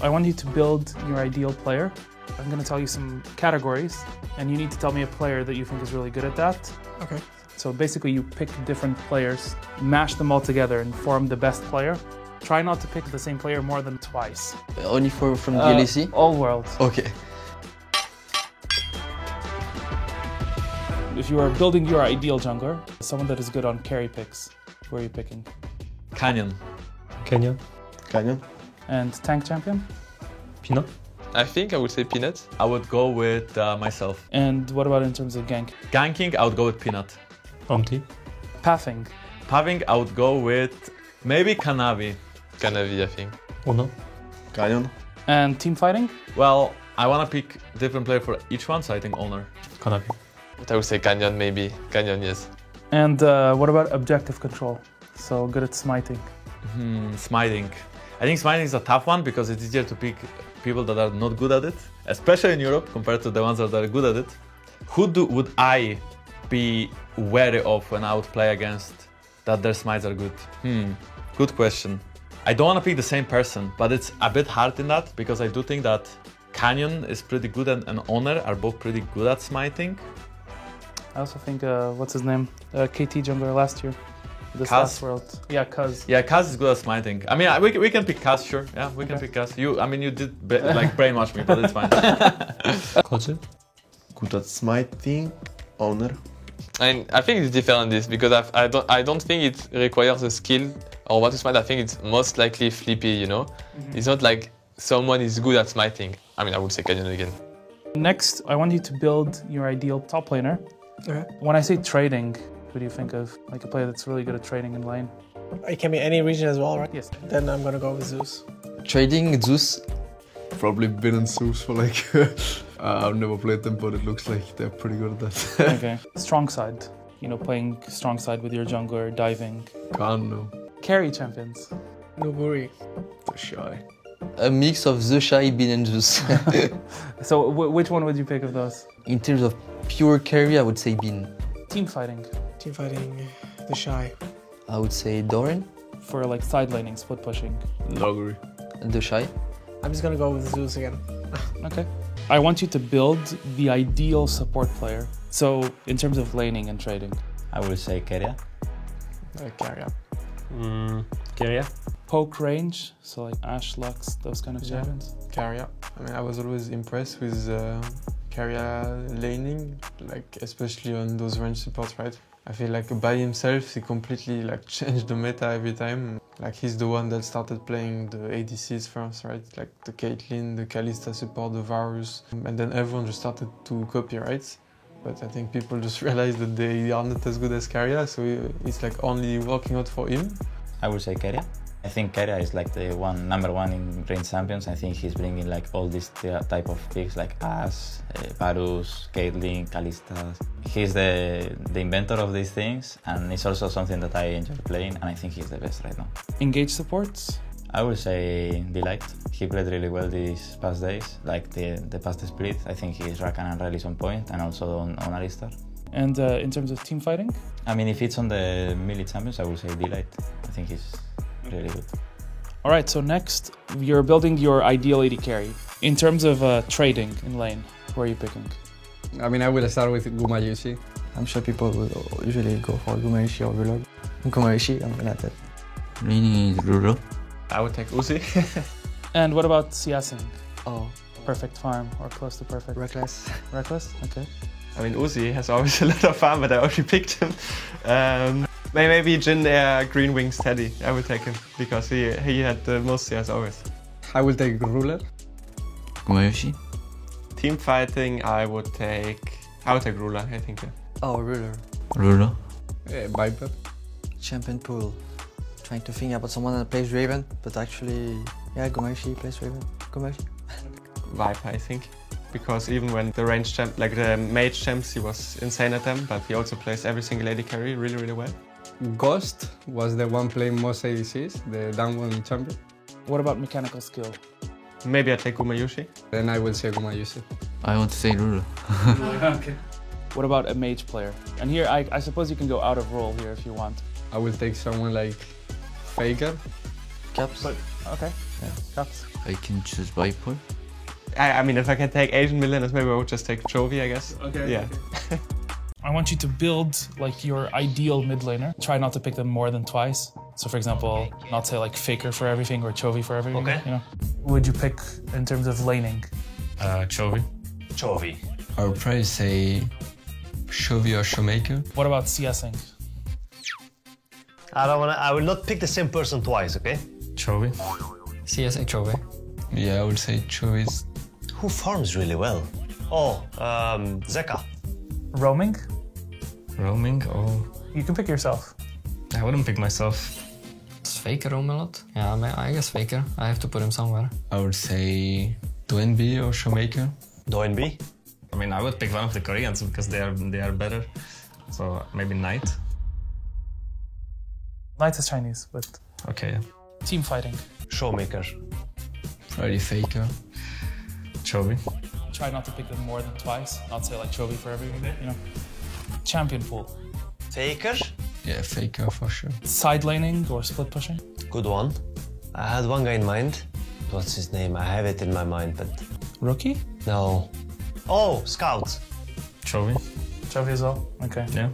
I want you to build your ideal player. I'm going to tell you some categories, and you need to tell me a player that you think is really good at that. Okay. So basically you pick different players, mash them all together and form the best player. Try not to pick the same player more than twice. Only from the LEC? All world. Okay. If you are building your ideal jungler, someone that is good on carry picks, who are you picking? Canyon. Kenya. Canyon. And tank champion? Peanut. I think I would say Peanut. I would go with myself. And what about in terms of gank? Ganking, I would go with Peanut. Omti. Pathing? Pathing, I would go with maybe Kanavi. Kanavi, I think. Uno. Canyon. And team fighting? Well, I want to pick different player for each one, so I think Owner. Kanavi. But I would say Canyon, maybe. Canyon, yes. And what about objective control? So good at smiting. Smiting. I think smiting is a tough one because it's easier to pick people that are not good at it, especially in Europe compared to the ones that are good at it. Who would I be wary of when I would play against that their smites are good? Good question. I don't want to pick the same person, but it's a bit hard in that because I do think that Canyon is pretty good and Owner are both pretty good at smiting. I also think, what's his name? KT jungler last year. This Kaz? last world. Yeah, Kaz. Yeah, Kaz is good at smiting. I mean, we can pick Kaz, sure. Yeah, we can pick Kaz. You did like brainwash me, but it's fine. Kozy. Good at smiting. Owner. And I think it's different this because I don't think it requires a skill or what to smite. I think it's most likely flippy, you know? It's not like someone is good at smiting. I mean, I would say Canyon again. Next, I want you to build your ideal top laner. Okay. When I say trading, who do you think of? Like a player that's really good at trading in lane? It can be any region as well, right? Yes. Then I'm gonna go with Zeus. Trading, Zeus. Probably been in Zeus for like... I've never played them, but it looks like they're pretty good at that. Okay. Strong side. You know, playing strong side with your jungler, diving. Can't know. Carry champions. Nuburi. They're shy. A mix of The Shy, Bean and Zeus. So which one would you pick of those? In terms of pure carry, I would say Bean. Team fighting. Team fighting, the Shy. I would say Doran. For like side laning, split pushing. Noguri. The Shy. I'm just gonna go with Zeus again. Okay. I want you to build the ideal support player. So in terms of laning and trading. I would say Keria. Carry up. Keria. Poke range, so like Ashe, Lux, those kind of champions. Carrier. I mean, I was always impressed with Carrier laning, like especially on those range supports, right? I feel like by himself, he completely like changed the meta every time. Like he's the one that started playing the ADCs first, right? Like the Caitlyn, the Kalista support, the Varus, and then everyone just started to copy, right? But I think people just realized that they are not as good as Carrier, so it's like only working out for him. I would say Keria. I think Keria is like the number one in range champions. I think he's bringing like all these type of picks like Ashe, Varus, Caitlyn, Kalista. He's the inventor of these things, and it's also something that I enjoy playing, and I think he's the best right now. Engage supports? I would say Delight. He played really well these past days, like the past split. I think he's Rakan and Rayleigh's on point, and also on Alistar. And in terms of team fighting? I mean, if it's on the melee champions, I would say Delight. I think he's really good. All right, so next, you're building your ideal AD carry. In terms of trading in lane, who are you picking? I mean, I will start with Gumayusi. I'm sure people will usually go for Gumayusi or Vlog. Gumayusi, I'm gonna tell. Laning is Ruro. I would take Uzi. And what about Siasing? Oh, Perfect farm or close to perfect? Reckless. Reckless? Okay. I mean, Uzi has always a lot of farm, but I already picked him. Maybe Jhin Green Wings Teddy. I would take him because he had the most CS always. I will take Ruler. Gumayusi. Team fighting, I would take Ruler, I think. Yeah. Oh, Ruler. Ruro. Viper. Champion pool. Trying to think about someone that plays Raven, but actually, yeah, Gumayusi plays Raven. Gumayusi. Viper, I think. Because even when the range champ, like the mage champs, he was insane at them, but he also plays every single AD carry really, really well. Ghost was the one playing most ADCs, the down one champion. What about mechanical skill? Maybe I take Gumayusi. Then I will say Gumayusi. I want to say Ruro. Okay. What about a mage player? And here, I suppose you can go out of role here if you want. I will take someone like Faker. Caps. But, okay. Caps. I can choose Viper. I mean, if I can take Asian millennials, maybe I would just take Chovy, I guess. Okay. Yeah. Okay. I want you to build like your ideal mid laner. Try not to pick them more than twice. So for example, not say like Faker for everything or Chovy for everything. Okay. You know? Who would you pick in terms of laning? Chovy. Chovy. I would probably say Chovy or Showmaker. What about CSing? I will not pick the same person twice, okay? Chovy. CSing Chovy. Yeah, I would say Chovy. Who farms really well? Oh, Zeka. Roaming? Roaming, oh. You can pick yourself. I wouldn't pick myself. Does Faker roam a lot? Yeah, I guess Faker. I have to put him somewhere. I would say Doenby or Showmaker. Doenby? I mean, I would pick one of the Koreans because they are better. So maybe Knight. Knight is Chinese, but... Okay, yeah. Team fighting. Showmaker. Probably Faker. Chovy. Try not to pick them more than twice. Not say like Chovy for everything, you know. Champion pool. Faker? Yeah, Faker for sure. Side laning or split pushing? Good one. I had one guy in mind. What's his name? I have it in my mind, but... Rookie? No. Oh, Scout. Chovy. Chovy as well? Okay. Yeah.